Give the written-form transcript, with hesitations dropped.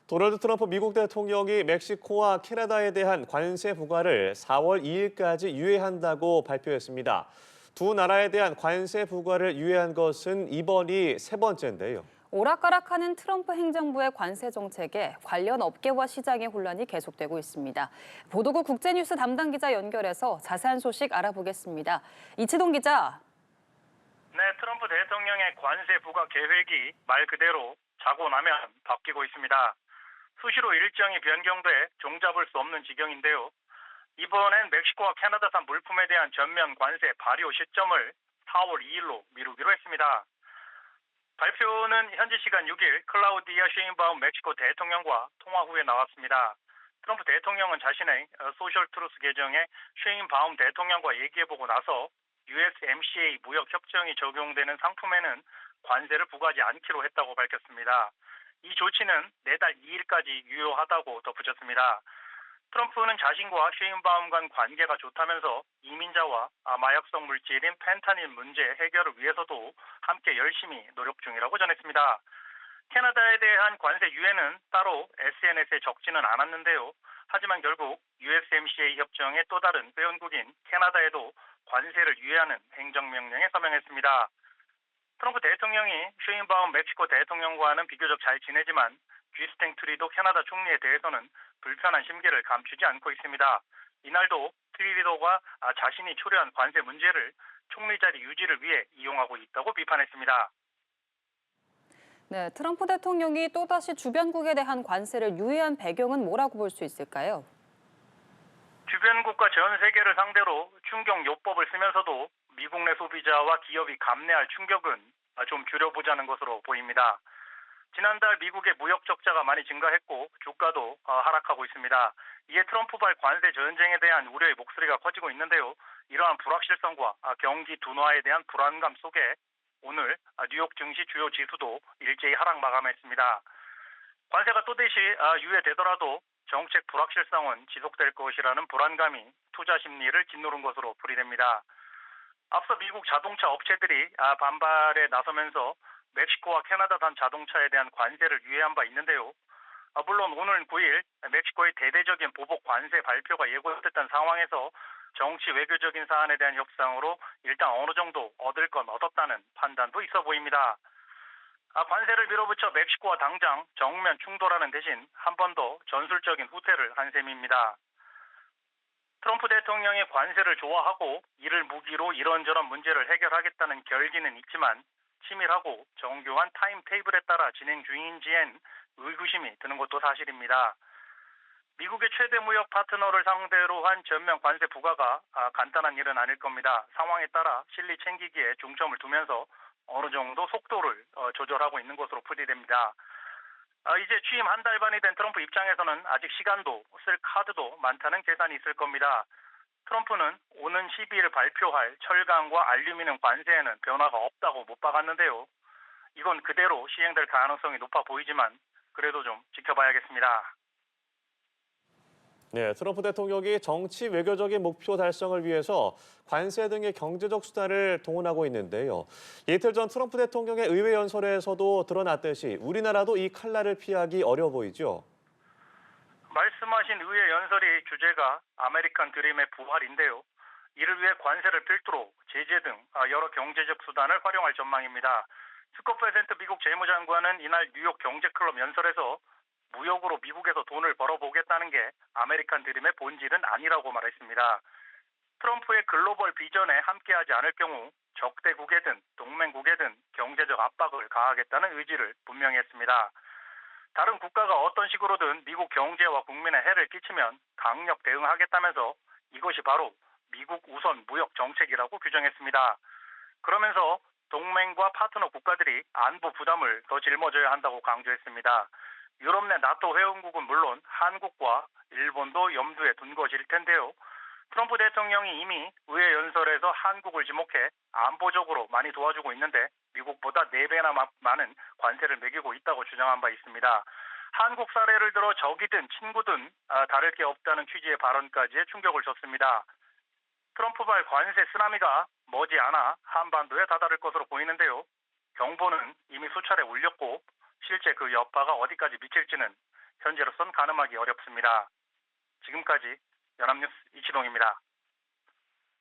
도널드 트럼프 미국 대통령이 멕시코와 캐나다에 대한 관세 부과를 4월 2일까지 유예한다고 발표했습니다. 두 나라에 대한 관세 부과를 유예한 것은 이번이 세 번째인데요. 오락가락하는 트럼프 행정부의 관세 정책에 관련 업계와 시장의 혼란이 계속되고 있습니다. 보도국 국제뉴스 담당 기자 연결해서 자세한 소식 알아보겠습니다. 이치동 기자. 네, 트럼프 대통령의 관세 부과 계획이 말 그대로 자고 나면 바뀌고 있습니다. 수시로 일정이 변경돼 종잡을 수 없는 지경인데요. 이번엔 멕시코와 캐나다산 물품에 대한 전면 관세 발효 시점을 4월 2일로 미루기로 했습니다. 발표는 현지 시간 6일 클라우디아 쉐인바움 멕시코 대통령과 통화 후에 나왔습니다. 트럼프 대통령은 자신의 소셜 트루스 계정에 쉐인바움 대통령과 얘기해보고 나서 USMCA 무역 협정이 적용되는 상품에는 관세를 부과하지 않기로 했다고 밝혔습니다. 이 조치는 내달 2일까지 유효하다고 덧붙였습니다. 트럼프는 자신과 쉐인바움 간 관계가 좋다면서 이민자와 마약성 물질인 펜타닐 문제 해결을 위해서도 함께 열심히 노력 중이라고 전했습니다. 캐나다에 대한 관세 유예는 따로 SNS에 적지는 않았는데요. 하지만 결국 USMCA 협정의 또 다른 회원국인 캐나다에도 관세를 유예하는 행정명령에 서명했습니다. 트럼프 대통령이 쉐인바움 멕시코 대통령과는 비교적 잘 지내지만 쥐스탱 트리도 캐나다 총리에 대해서는 불편한 심기를 감추지 않고 있습니다. 이날도 트리도가 자신이 초래한 관세 문제를 총리 자리 유지를 위해 이용하고 있다고 비판했습니다. 네, 트럼프 대통령이 또다시 주변국에 대한 관세를 유예한 배경은 뭐라고 볼 수 있을까요? 주변국과 전 세계를 상대로 충격요법을 쓰면서도 미국 내 소비자와 기업이 감내할 충격은 좀 줄여보자는 것으로 보입니다. 지난달 미국의 무역 적자가 많이 증가했고 주가도 하락하고 있습니다. 이에 트럼프발 관세 전쟁에 대한 우려의 목소리가 커지고 있는데요. 이러한 불확실성과 경기 둔화에 대한 불안감 속에 오늘 뉴욕 증시 주요 지수도 일제히 하락 마감했습니다. 관세가 또다시 유예되더라도 정책 불확실성은 지속될 것이라는 불안감이 투자 심리를 짓누른 것으로 풀이됩니다. 앞서 미국 자동차 업체들이 반발에 나서면서 멕시코와 캐나다산 자동차에 대한 관세를 유예한 바 있는데요. 물론 오늘 9일 멕시코의 대대적인 보복 관세 발표가 예고됐던 상황에서 정치 외교적인 사안에 대한 협상으로 일단 어느 정도 얻을 건 얻었다는 판단도 있어 보입니다. 관세를 밀어붙여 멕시코와 당장 정면 충돌하는 대신 한 번 더 전술적인 후퇴를 한 셈입니다. 트럼프 대통령이 관세를 좋아하고 이를 무기로 이런저런 문제를 해결하겠다는 결기는 있지만 치밀하고 정교한 타임테이블에 따라 진행 중인지엔 의구심이 드는 것도 사실입니다. 미국의 최대 무역 파트너를 상대로 한 전면 관세 부과가 간단한 일은 아닐 겁니다. 상황에 따라 실리 챙기기에 중점을 두면서 어느 정도 속도를 조절하고 있는 것으로 풀이됩니다. 이제 취임 한 달 반이 된 트럼프 입장에서는 아직 시간도 쓸 카드도 많다는 계산이 있을 겁니다. 트럼프는 오는 12일 발표할 철강과 알루미늄 관세에는 변화가 없다고 못 박았는데요. 이건 그대로 시행될 가능성이 높아 보이지만 그래도 좀 지켜봐야겠습니다. 네, 트럼프 대통령이 정치 외교적인 목표 달성을 위해서 관세 등의 경제적 수단을 동원하고 있는데요. 이틀 전 트럼프 대통령의 의회 연설에서도 드러났듯이 우리나라도 이 칼날을 피하기 어려워 보이죠. 말씀하신 의회 연설의 주제가 아메리칸 드림의 부활인데요. 이를 위해 관세를 필두로 제재 등 여러 경제적 수단을 활용할 전망입니다. 스콧 베센트 미국 재무장관은 이날 뉴욕 경제클럽 연설에서 무역으로 미국에서 돈을 벌어보겠다는 게 아메리칸 드림의 본질은 아니라고 말했습니다. 트럼프의 글로벌 비전에 함께하지 않을 경우 적대국에든 동맹국에든 경제적 압박을 가하겠다는 의지를 분명히 했습니다. 다른 국가가 어떤 식으로든 미국 경제와 국민에 해를 끼치면 강력 대응하겠다면서 이것이 바로 미국 우선 무역 정책이라고 규정했습니다. 그러면서 동맹과 파트너 국가들이 안보 부담을 더 짊어져야 한다고 강조했습니다. 유럽 내 나토 회원국은 물론 한국과 일본도 염두에 둔 것일 텐데요. 트럼프 대통령이 이미 의회 연설에서 한국을 지목해 안보적으로 많이 도와주고 있는데 미국보다 4배나 많은 관세를 매기고 있다고 주장한 바 있습니다. 한국 사례를 들어 적이든 친구든 다를 게 없다는 취지의 발언까지 충격을 줬습니다. 트럼프발 관세 쓰나미가 머지않아 한반도에 다다를 것으로 보이는데요. 경보는 이미 수차례 울렸고 실제 그 여파가 어디까지 미칠지는 현재로선 가늠하기 어렵습니다. 지금까지 연합뉴스 이치동입니다.